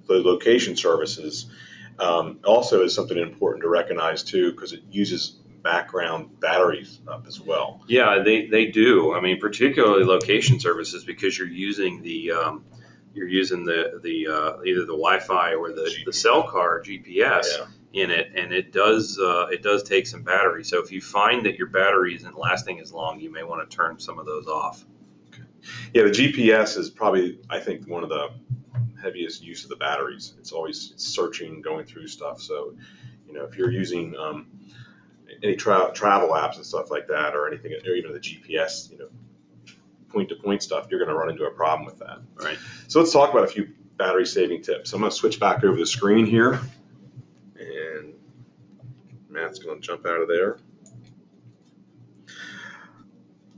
the location services also is something important to recognize too, because it uses background batteries up as well. Yeah, they do. I mean, particularly location services, because you're using the either the Wi-Fi or the cell card GPS in it, and it does take some battery. So if you find that your battery isn't lasting as long, you may want to turn some of those off. Okay. Yeah, the GPS is probably, I think, one of the heaviest use of the batteries. It's always searching, going through stuff. So, if you're using any travel apps and stuff like that, or anything, or even the GPS, point-to-point stuff, you're going to run into a problem with that. Right. So let's talk about a few battery-saving tips. I'm going to switch back over the screen here, and Matt's going to jump out of there.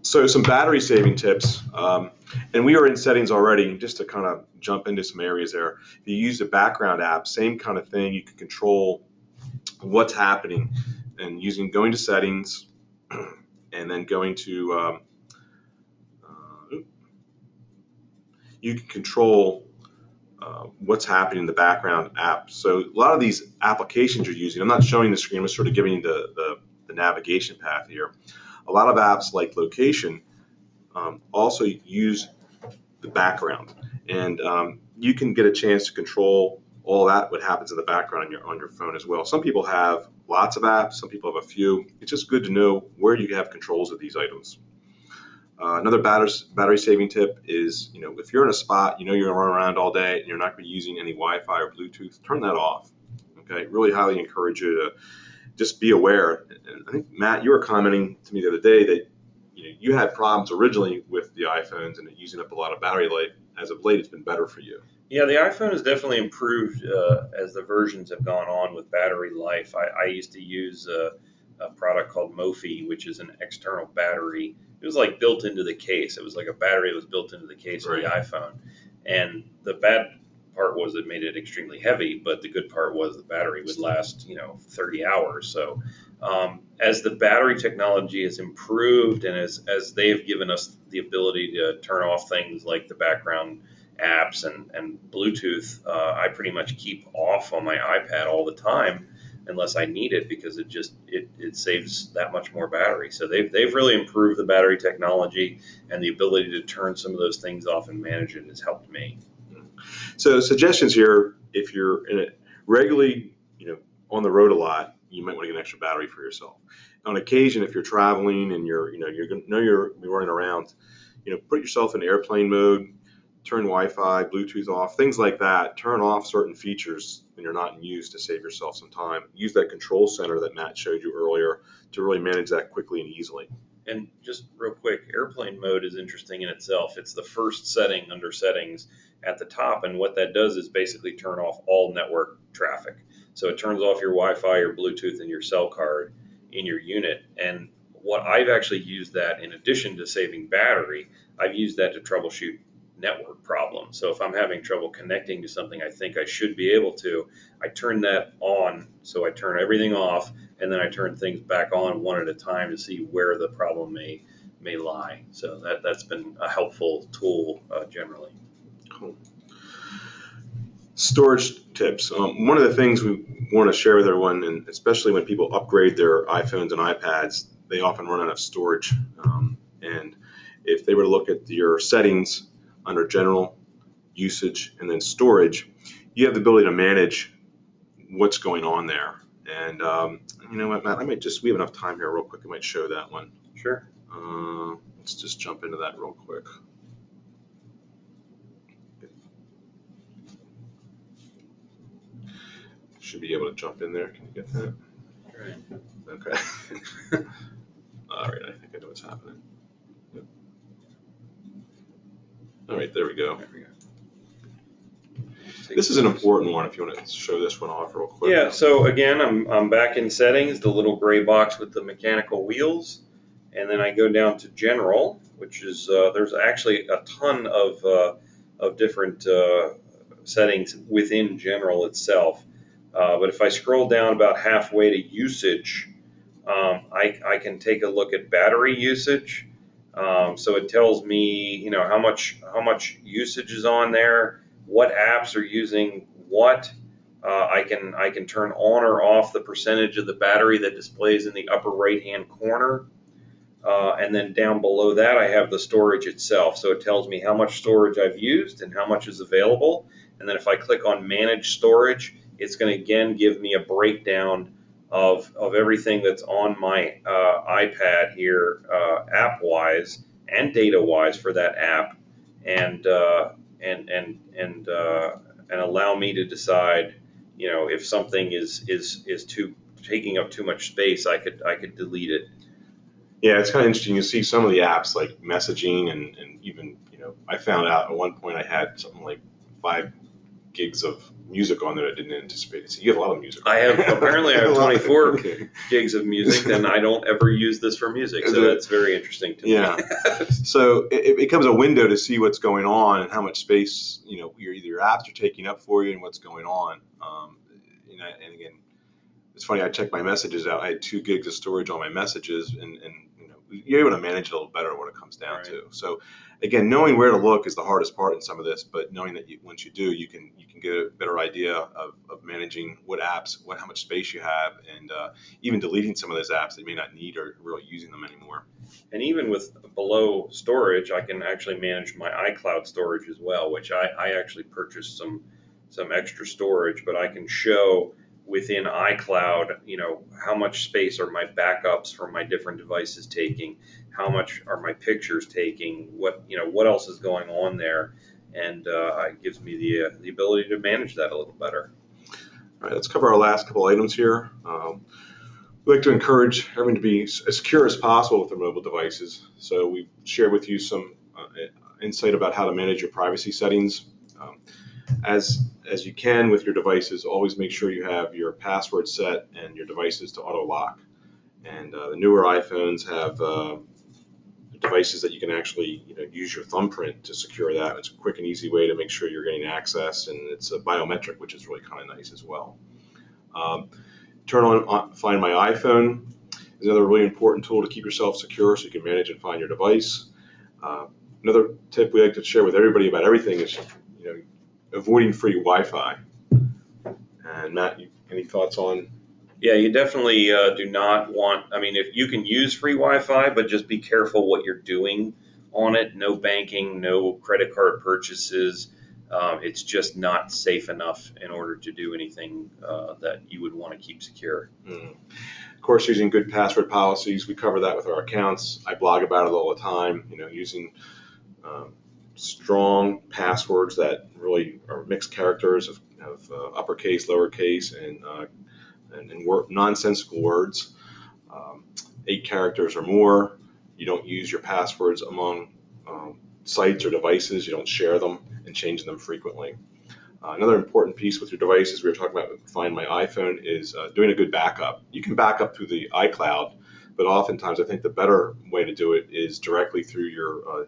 So some battery-saving tips, and we are in settings already. Just to kind of jump into some areas there. If you use the background app, same kind of thing. You can control what's happening, and going to settings, and then going to you can control what's happening in the background app. So a lot of these applications you're using, I'm not showing the screen, I'm just sort of giving you the navigation path here. A lot of apps like location also use the background, and you can get a chance to control all that, what happens in the background on your phone as well. Some people have lots of apps, some people have a few. It's just good to know where you have controls of these items. Another battery saving tip is, if you're in a spot, you're going to run around all day and you're not going to be using any Wi-Fi or Bluetooth, turn that off. Okay, really highly encourage you to just be aware. And I think, Matt, you were commenting to me the other day that you had problems originally with the iPhones and it using up a lot of battery life. As of late, it's been better for you. Yeah, the iPhone has definitely improved as the versions have gone on with battery life. I used to use a product called Mophie, which is an external battery. It was like built into the case. It was like a battery that was built into the case of the iPhone. And the bad part was it made it extremely heavy, but the good part was the battery would last, 30 hours. So As the battery technology has improved and as they have given us the ability to turn off things like the background apps and Bluetooth, I pretty much keep off on my iPad all the time unless I need it because it saves that much more battery. So they've really improved the battery technology, and the ability to turn some of those things off and manage it has helped me. So suggestions here, if you're in it regularly, on the road a lot, you might want to get an extra battery for yourself. On occasion, if you're traveling and you're running around, put yourself in airplane mode, turn Wi-Fi, Bluetooth off, things like that. Turn off certain features when you're not in use to save yourself some time. Use that control center that Matt showed you earlier to really manage that quickly and easily. And just real quick, airplane mode is interesting in itself. It's the first setting under settings at the top, and what that does is basically turn off all network traffic. So it turns off your Wi-Fi, your Bluetooth, and your cell card in your unit. And what I've actually used that, in addition to saving battery, I've used that to troubleshoot network problems. So if I'm having trouble connecting to something I think I should be able to, I turn that on. So I turn everything off, and then I turn things back on one at a time to see where the problem may lie. So that's been a helpful tool generally. Cool. Storage tips. One of the things we want to share with everyone, and especially when people upgrade their iPhones and iPads, they often run out of storage. And if they were to look at your settings under general, usage, and then storage, you have the ability to manage what's going on there. And you know what, Matt, we have enough time here real quick. I might show that one. Sure. Let's just jump into that real quick. Should be able to jump in there. Can you get that? Right. Okay. All right, I think I know what's happening. Yep. All right, there we go. There we go. This is an important one if you want to show this one off real quick. Yeah, so again, I'm back in settings, the little gray box with the mechanical wheels, and then I go down to general, which is, there's actually a ton of different settings within general itself. But if I scroll down about halfway to usage, I can take a look at battery usage. So it tells me, how much usage is on there, what apps are using what. I can turn on or off the percentage of the battery that displays in the upper right-hand corner. And then down below that, I have the storage itself. So it tells me how much storage I've used and how much is available. And then if I click on Manage Storage, it's going to again give me a breakdown of everything that's on my iPad here, app-wise and data-wise for that app, and allow me to decide, if something is taking up too much space, I could delete it. Yeah, it's kind of interesting. You see some of the apps like messaging and even, I found out at one point I had something like 5 gigs of music on there I didn't anticipate. So you have a lot of music. Apparently I have 24 gigs of music, and I don't ever use this for music. So that's very interesting to me. Yeah. So it becomes a window to see what's going on and how much space, your apps are taking up for you and what's going on. And again, it's funny, I checked my messages out. I had 2 gigs of storage on my messages, and you're able to manage it a little better what it comes down to. So again, knowing where to look is the hardest part in some of this, but knowing that once you do, you can get a better idea of managing what apps, how much space you have, and even deleting some of those apps that you may not need or really using them anymore. And even with below storage, I can actually manage my iCloud storage as well, which I actually purchased some extra storage, but I can show within iCloud, how much space are my backups from my different devices taking, how much are my pictures taking, what else is going on there, and it gives me the ability to manage that a little better. All right, let's cover our last couple items here. We like to encourage everyone to be as secure as possible with their mobile devices. So we shared with you some insight about how to manage your privacy settings. As you can with your devices, always make sure you have your password set and your devices to auto lock. And the newer iPhones have devices that you can actually use your thumbprint to secure that. It's a quick and easy way to make sure you're getting access, and it's a biometric, which is really kind of nice as well. turn on Find My iPhone is another really important tool to keep yourself secure so you can manage and find your device. Another tip we like to share with everybody about everything is, avoiding free Wi-Fi. And Matt, any thoughts on? Yeah, you definitely do not want, I mean, if you can use free Wi-Fi, but just be careful what you're doing on it. No banking, no credit card purchases. It's just not safe enough in order to do anything that you would want to keep secure. Of course, using good password policies. We cover that with our accounts. I blog about it all the time, using strong passwords that really are mixed characters of uppercase, lowercase, and nonsensical words, 8 characters or more. You don't use your passwords among sites or devices. You don't share them and change them frequently. Another important piece with your devices, we were talking about with Find My iPhone, is doing a good backup. You can back up through the iCloud, but oftentimes I think the better way to do it is directly through your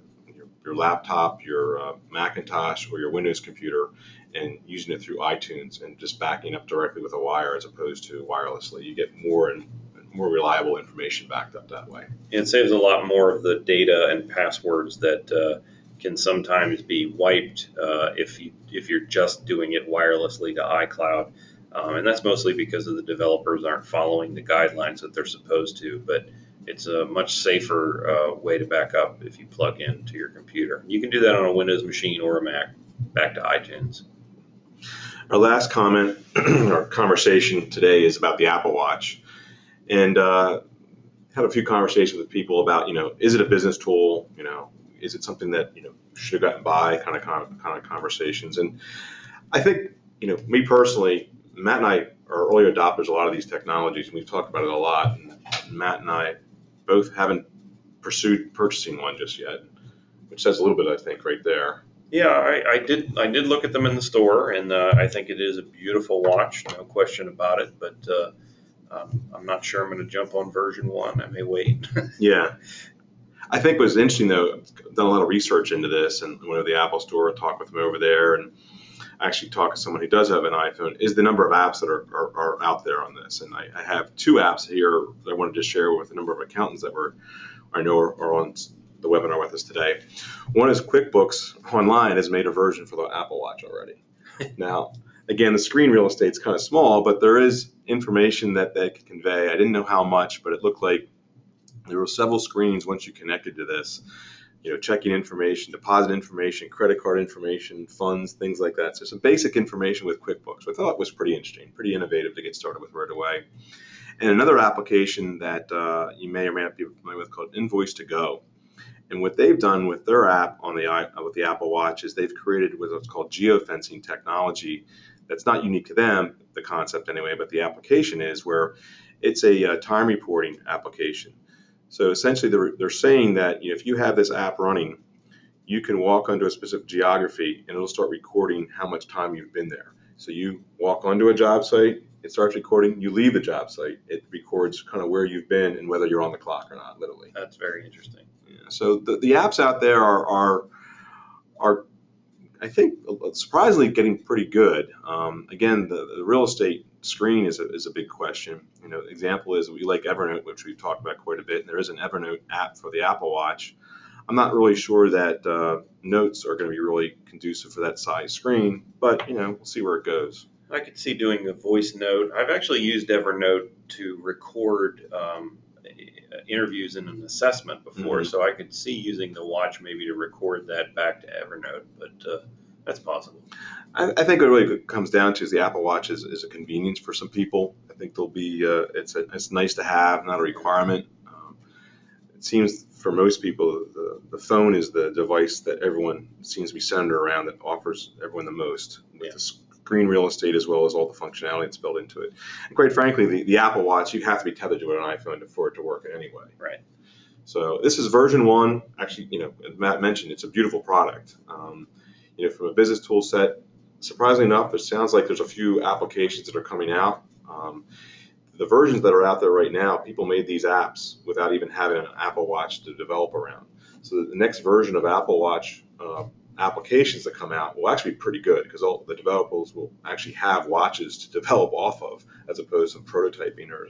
laptop, your Macintosh, or your Windows computer, and using it through iTunes and just backing up directly with a wire as opposed to wirelessly. You get more and more reliable information backed up that way. It saves a lot more of the data and passwords that can sometimes be wiped if you're just doing it wirelessly to iCloud. And that's mostly because of the developers aren't following the guidelines that they're supposed to. But it's a much safer way to back up if you plug into your computer. You can do that on a Windows machine or a Mac, back to iTunes. Our last comment or conversation today is about the Apple Watch. And had a few conversations with people about, is it a business tool? Is it something that, should have gotten by kind of conversations? And I think, me personally, Matt and I are early adopters of a lot of these technologies, and we've talked about it a lot. And Matt and I both haven't pursued purchasing one just yet, which says a little bit, I think, right there. Yeah, I did look at them in the store, and I think it is a beautiful watch, no question about it. But I'm not sure I'm going to jump on version 1. I may wait. Yeah. I think what was interesting, though, I've done a lot of research into this, and went to the Apple store, talked with them over there, and actually talked to someone who does have an iPhone, is the number of apps that are out there on this. And I have 2 apps here that I wanted to share with a number of accountants that I know are on the webinar with us today. One is QuickBooks Online has made a version for the Apple Watch already. Now, again, the screen real estate's kind of small, but there is information that they can convey. I didn't know how much, but it looked like there were several screens once you connected to this, checking information, deposit information, credit card information, funds, things like that. So some basic information with QuickBooks, which I thought was pretty interesting, pretty innovative to get started with right away. And another application that you may or may not be familiar with called Invoice to Go. And what they've done with their app with the Apple Watch is they've created what's called geofencing technology. That's not unique to them, the concept anyway, but the application is where it's a time reporting application. So essentially, they're saying that if you have this app running, you can walk onto a specific geography and it'll start recording how much time you've been there. So you walk onto a job site, it starts recording. You leave the job site, it records kind of where you've been and whether you're on the clock or not, literally. That's very interesting. Yeah. So the apps out there are I think surprisingly getting pretty good. Again, the real estate screen is a big question. Example is we like Evernote, which we've talked about quite a bit, and there is an Evernote app for the Apple Watch. I'm not really sure that notes are going to be really conducive for that size screen, but we'll see where it goes. I could see doing a voice note. I've actually used Evernote to record interviews in an assessment before, so I could see using the watch maybe to record that back to Evernote, but that's possible. I think what it really comes down to is the Apple Watch is a convenience for some people. I think there'll be it's nice to have, not a requirement. It seems for most people the phone is the device that everyone seems to be centered around that offers everyone the most. With the screen real estate as well as all the functionality that's built into it. And quite frankly, the Apple Watch, you have to be tethered to an iPhone for it to work anyway. Right. So this is version 1. Actually, as Matt mentioned, it's a beautiful product. From a business tool set, surprisingly enough, it sounds like there's a few applications that are coming out. The versions that are out there right now, people made these apps without even having an Apple Watch to develop around. So the next version of Apple Watch applications that come out will actually be pretty good, because all the developers will actually have watches to develop off of, as opposed to prototyping or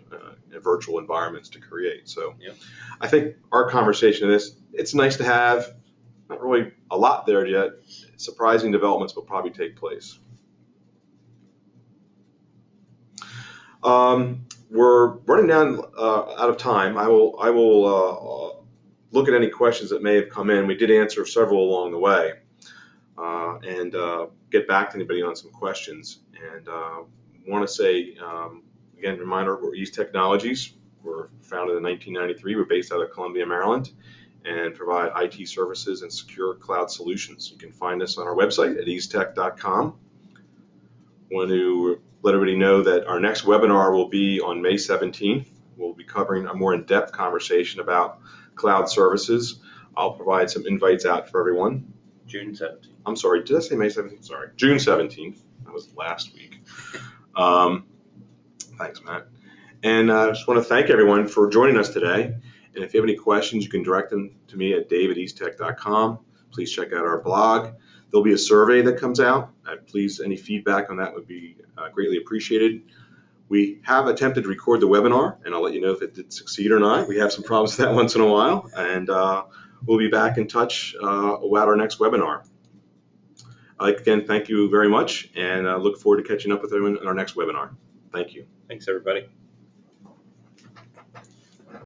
virtual environments to create. So Yep. I think our conversation in this, it's nice to have, not really a lot there yet. Surprising developments will probably take place. We're running down out of time. I will look at any questions that may have come in. We did answer several along the way, and get back to anybody on some questions. And want to say, again, reminder, we're Ease Technologies. We're founded in 1993. We're based out of Columbia, Maryland, and provide IT services and secure cloud solutions. You can find us on our website at easetech.com. Want to let everybody know that our next webinar will be on May 17th. We'll be covering a more in-depth conversation about cloud services. I'll provide some invites out for everyone. June 17th. I'm sorry, did I say May 17th? Sorry, June 17th. That was last week. Thanks, Matt. And I just want to thank everyone for joining us today. And if you have any questions, you can direct them to me at dave@easetech.com. Please check out our blog. There'll be a survey that comes out. Please, any feedback on that would be greatly appreciated. We have attempted to record the webinar, and I'll let you know if it did succeed or not. We have some problems with that once in a while, and we'll be back in touch about our next webinar. Again, thank you very much, and look forward to catching up with everyone in our next webinar. Thank you. Thanks, everybody.